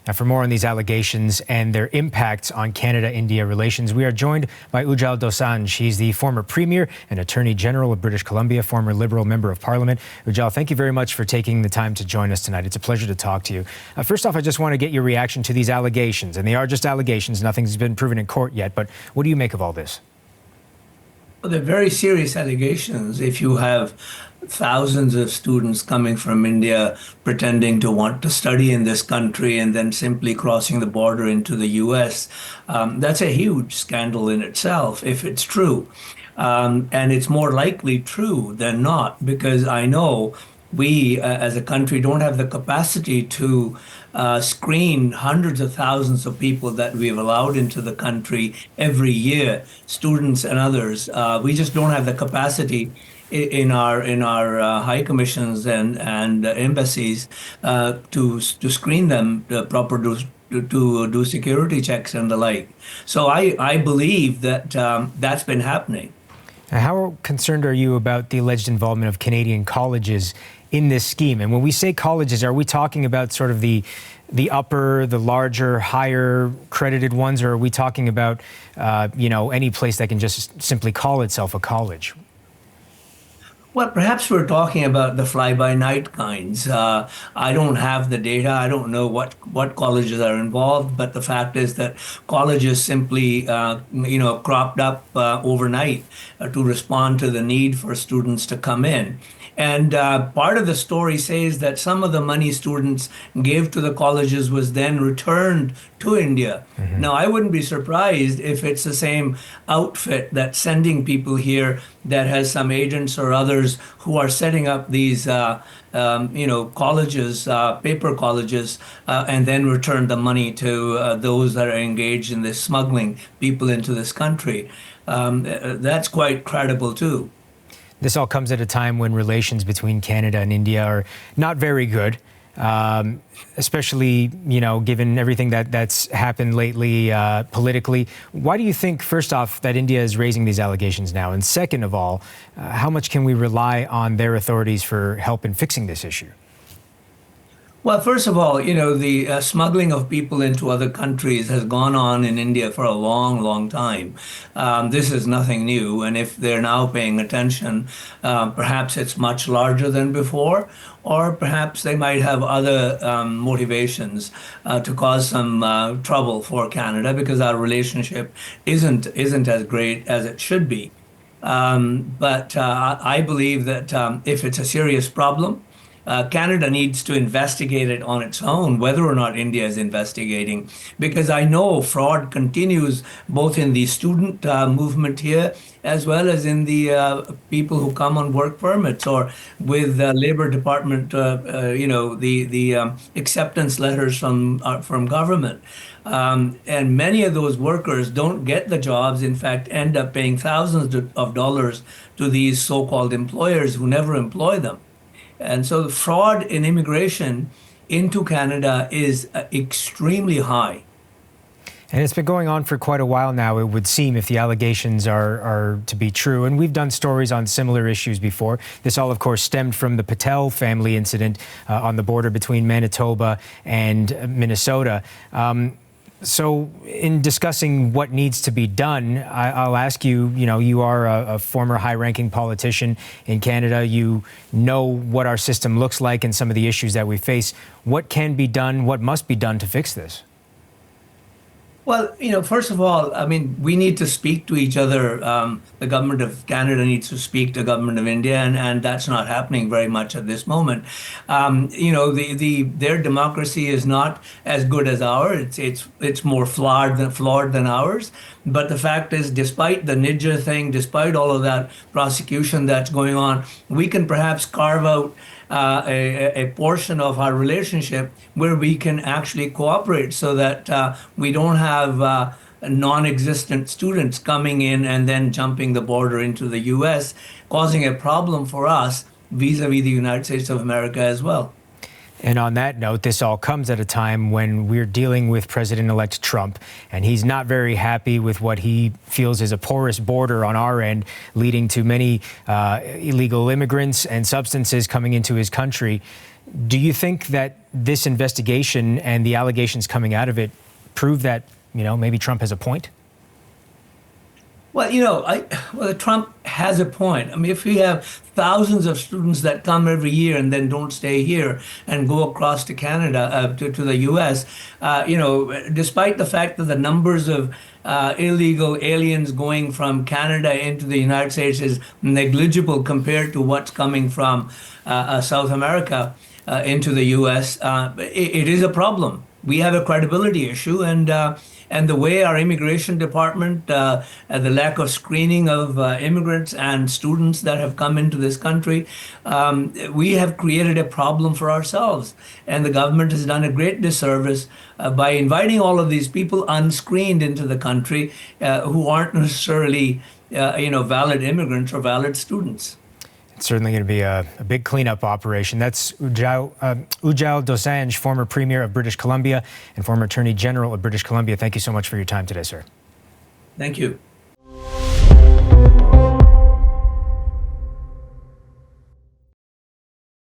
Now, for more on these allegations and their impacts on Canada-India relations, we are joined by Ujjal Dosanjh. He's the former Premier and Attorney General of British Columbia, former Liberal Member of Parliament. Ujjal, thank you very much for taking the time to join us tonight. It's a pleasure to talk to you. First off, I just want to get your reaction to these allegations. And they are just allegations. Nothing's been proven in court yet. But what do you make of all this? Well, they're very serious allegations. If you have thousands of students coming from India pretending to want to study in this country and then simply crossing the border into the U.S., that's a huge scandal in itself, if it's true. And it's more likely true than not, because I know we, as a country, don't have the capacity to screen hundreds of thousands of people that we've allowed into the country every year, students and others. We just don't have the capacity in our high commissions and embassies to screen them to do security checks and the like. So I believe that that's been happening. Now, how concerned are you about the alleged involvement of Canadian colleges in this scheme? And when we say colleges, are we talking about sort of the upper, the larger, higher credited ones, or are we talking about any place that can just simply call itself a college? Well, perhaps we're talking about the fly-by-night kinds. I don't have the data. I don't know what colleges are involved, but the fact is that colleges simply, cropped up overnight to respond to the need for students to come in. And part of the story says that some of the money students gave to the colleges was then returned to India. Mm-hmm. Now, I wouldn't be surprised if it's the same outfit that's sending people here that has some agents or others who are setting up these, colleges, paper colleges, and then return the money to those that are engaged in this smuggling people into this country. That's quite credible, too. This all comes at a time when relations between Canada and India are not very good, especially, given everything that's happened lately politically. Why do you think, first off, that India is raising these allegations now? And second of all, how much can we rely on their authorities for help in fixing this issue? Well, first of all, the smuggling of people into other countries has gone on in India for a long, long time. This is nothing new. And if they're now paying attention, perhaps it's much larger than before, or perhaps they might have other motivations to cause some trouble for Canada, because our relationship isn't as great as it should be. But I believe that if it's a serious problem, Canada needs to investigate it on its own, whether or not India is investigating, because I know fraud continues both in the student movement here as well as in the people who come on work permits or with the Labor Department, the acceptance letters from government. And many of those workers don't get the jobs, in fact, end up paying thousands of dollars to these so-called employers who never employ them. And so the fraud in immigration into Canada is extremely high. And it's been going on for quite a while now, it would seem, if the allegations are to be true. And we've done stories on similar issues before. This all, of course, stemmed from the Patel family incident on the border between Manitoba and Minnesota. So in discussing what needs to be done, I'll ask you, you are a former high-ranking politician in Canada. You know what our system looks like and some of the issues that we face. What can be done? What must be done to fix this? Well, first of all, we need to speak to each other. The government of Canada needs to speak to the government of India, and that's not happening very much at this moment. Their democracy is not as good as ours. It's more flawed than ours. But the fact is, despite the Nidja thing, despite all of that prosecution that's going on, we can perhaps carve out a portion of our relationship where we can actually cooperate so that we don't have non-existent students coming in and then jumping the border into the U.S., causing a problem for us vis-a-vis the United States of America as well. And on that note, this all comes at a time when we're dealing with President-elect Trump, and he's not very happy with what he feels is a porous border on our end, leading to many illegal immigrants and substances coming into his country. Do you think that this investigation and the allegations coming out of it prove that, maybe Trump has a point? Well, Trump has a point. I mean, if we have thousands of students that come every year and then don't stay here and go across to Canada, to the U.S., despite the fact that the numbers of illegal aliens going from Canada into the United States is negligible compared to what's coming from South America into the U.S., it is a problem. We have a credibility issue, and the way our immigration department, the lack of screening of immigrants and students that have come into this country, we have created a problem for ourselves. And the government has done a great disservice by inviting all of these people unscreened into the country who aren't necessarily, valid immigrants or valid students. It's certainly going to be a big cleanup operation. That's Ujjal Dosanjh, former Premier of British Columbia and former Attorney General of British Columbia. Thank you so much for your time today, sir. Thank you.